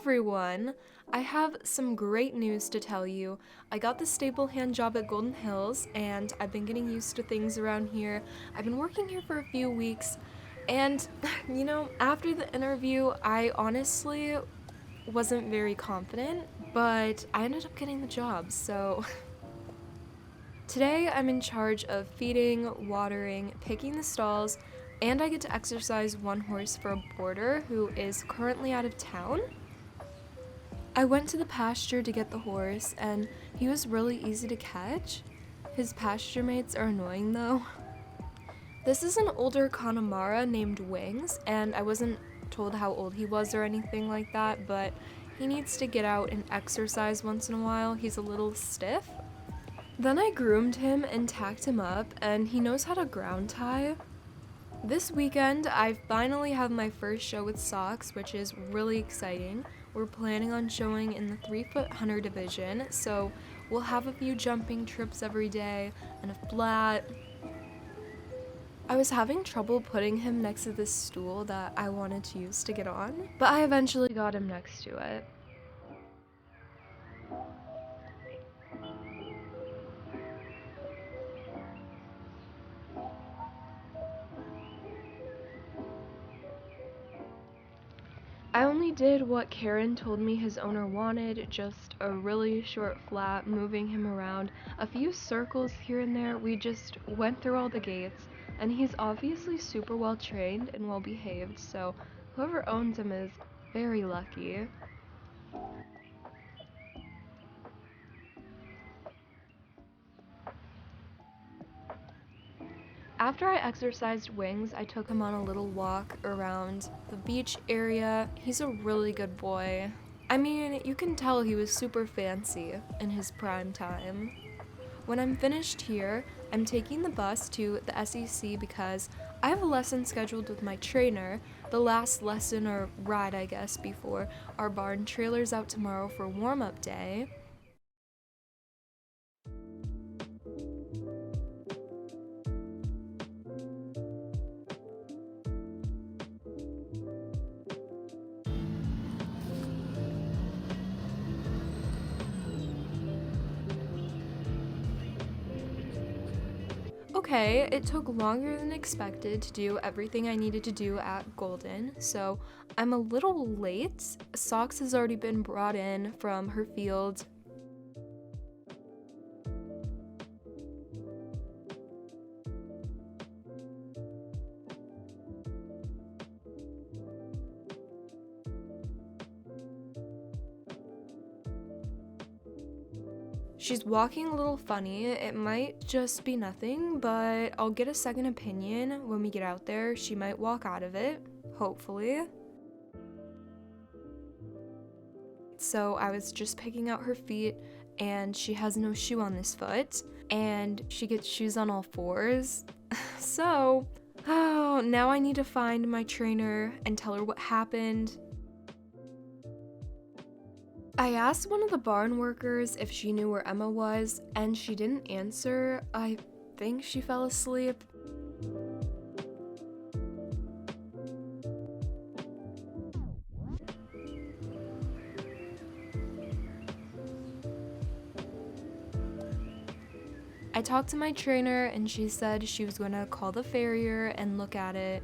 everyone! I have some great news to tell you. I got the stable hand job at Golden Hills, and I've been getting used to things around here. I've been working here for a few weeks, and after the interview, I honestly wasn't very confident, but I ended up getting the job, so today I'm in charge of feeding, watering, picking the stalls, and I get to exercise one horse for a boarder who is currently out of town. I went to the pasture to get the horse, and he was really easy to catch. His pasture mates are annoying though. This is an older Connemara named Wings, and I wasn't told how old he was or anything like that, but he needs to get out and exercise once in a while. He's a little stiff. Then I groomed him and tacked him up, and he knows how to ground tie. This weekend, I finally have my first show with Socks, which is really exciting. We're planning on showing in the 3-foot hunter division, so we'll have a few jumping trips every day and a flat. I was having trouble putting him next to this stool that I wanted to use to get on, but I eventually got him next to it. I only did what Karen told me his owner wanted, just a really short flat, moving him around, a few circles here and there. We just went through all the gates, and he's obviously super well trained and well behaved, so whoever owns him is very lucky. After I exercised Wings, I took him on a little walk around the beach area. He's a really good boy. I mean, you can tell he was super fancy in his prime time. When I'm finished here, I'm taking the bus to the SEC because I have a lesson scheduled with my trainer, the last lesson or ride I guess before our barn trailer's out tomorrow for warm-up day. Okay, it took longer than expected to do everything I needed to do at Golden, so I'm a little late. Socks has already been brought in from her field. She's walking a little funny. It might just be nothing, but I'll get a second opinion when we get out there. She might walk out of it, hopefully. So I was just picking out her feet, and she has no shoe on this foot, and she gets shoes on all fours. So, now I need to find my trainer and tell her what happened. I asked one of the barn workers if she knew where Emma was, and she didn't answer. I think she fell asleep. I talked to my trainer, and she said she was going to call the farrier and look at it.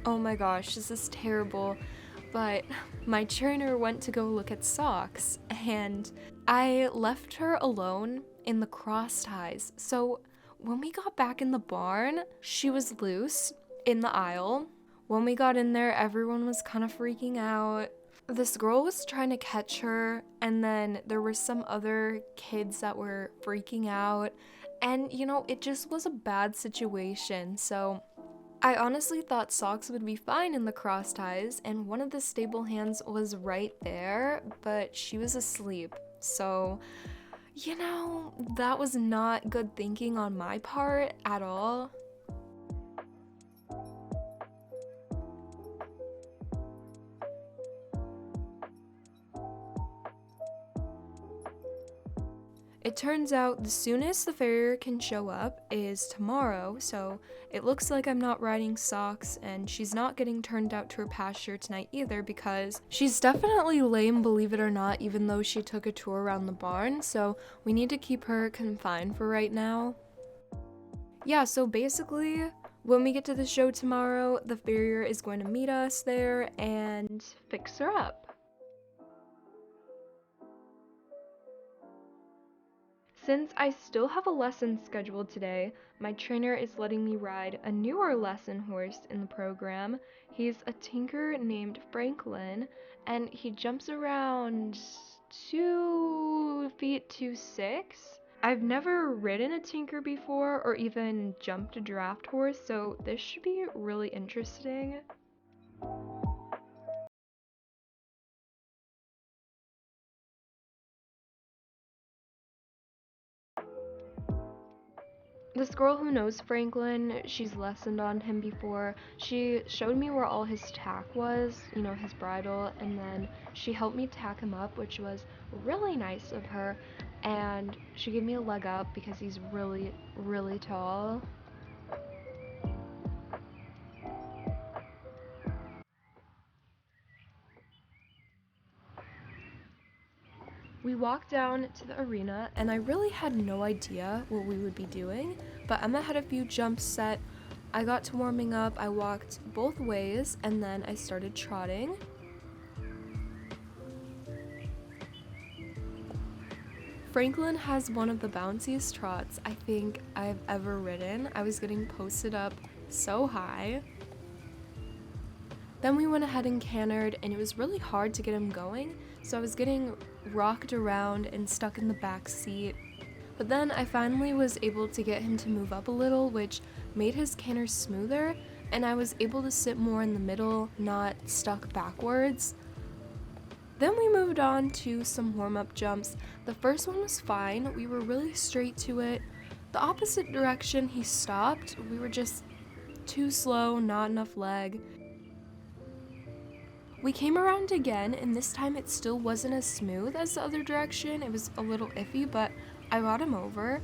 Oh my gosh, this is terrible, but my trainer went to go look at Socks, and I left her alone in the cross ties. So when we got back in the barn, she was loose in the aisle. When we got in there, everyone was kind of freaking out. This girl was trying to catch her, and then there were some other kids that were freaking out, and it just was a bad situation. So I honestly thought Socks would be fine in the cross ties, and one of the stable hands was right there, but she was asleep. So, that was not good thinking on my part at all. It turns out the soonest the farrier can show up is tomorrow, so it looks like I'm not riding Socks, and she's not getting turned out to her pasture tonight either because she's definitely lame, believe it or not, even though she took a tour around the barn, so we need to keep her confined for right now. Yeah, so basically, when we get to the show tomorrow, the farrier is going to meet us there and fix her up. Since I still have a lesson scheduled today, my trainer is letting me ride a newer lesson horse in the program. He's a tinker named Franklin, and he jumps around 2 feet to 6. I've never ridden a tinker before or even jumped a draft horse, so this should be really interesting. This girl who knows Franklin, she's lessoned on him before. She showed me where all his tack was, you know, his bridle, and then she helped me tack him up, which was really nice of her. And she gave me a leg up because he's really, really tall. We walked down to the arena, and I really had no idea what we would be doing, but Emma had a few jumps set. I got to warming up, I walked both ways, and then I started trotting. Franklin has one of the bounciest trots I think I've ever ridden. I was getting posted up so high. Then we went ahead and cantered, and it was really hard to get him going, so I was getting rocked around and stuck in the back seat. But then I finally was able to get him to move up a little, which made his canter smoother, and I was able to sit more in the middle, not stuck backwards. Then we moved on to some warm-up jumps. The first one was fine, we were really straight to it. The opposite direction he stopped, we were just too slow, not enough leg. We came around again, and this time it still wasn't as smooth as the other direction. It was a little iffy, but I got him over.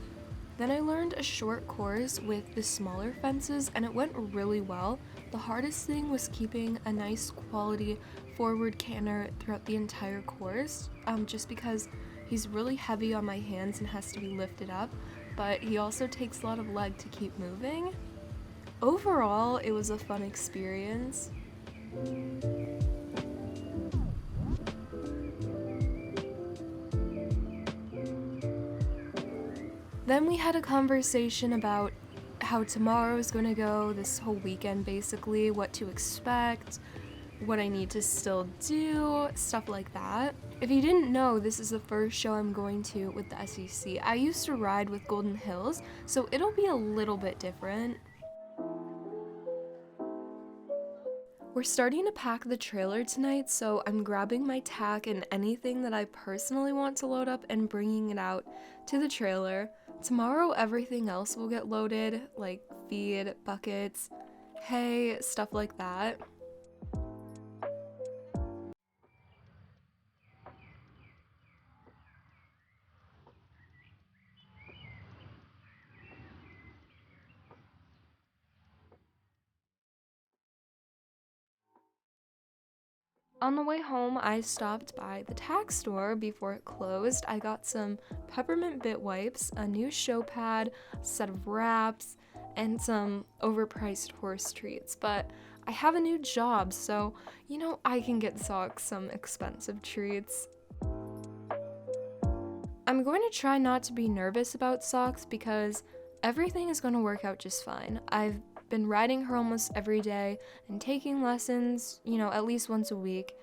Then I learned a short course with the smaller fences, and it went really well. The hardest thing was keeping a nice quality forward canter throughout the entire course, just because he's really heavy on my hands and has to be lifted up, but he also takes a lot of leg to keep moving. Overall, it was a fun experience. Then we had a conversation about how tomorrow is going to go, this whole weekend basically, what to expect, what I need to still do, stuff like that. If you didn't know, this is the first show I'm going to with the SEC. I used to ride with Golden Hills, so it'll be a little bit different. We're starting to pack the trailer tonight, so I'm grabbing my tack and anything that I personally want to load up and bringing it out to the trailer. Tomorrow, everything else will get loaded, like feed, buckets, hay, stuff like that. On the way home, I stopped by the tack store before it closed. I got some peppermint bit wipes, a new show pad, a set of wraps, and some overpriced horse treats. But I have a new job, so, you know, I can get Socks some expensive treats. I'm going to try not to be nervous about Socks because everything is going to work out just fine. I've been riding her almost every day and taking lessons, you know, at least once a week.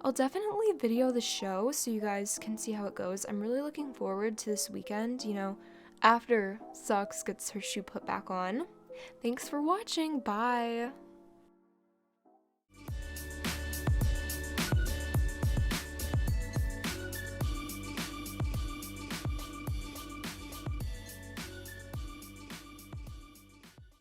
I'll definitely video the show so you guys can see how it goes. I'm really looking forward to this weekend, you know, after Socks gets her shoe put back on. Thanks for watching. Bye.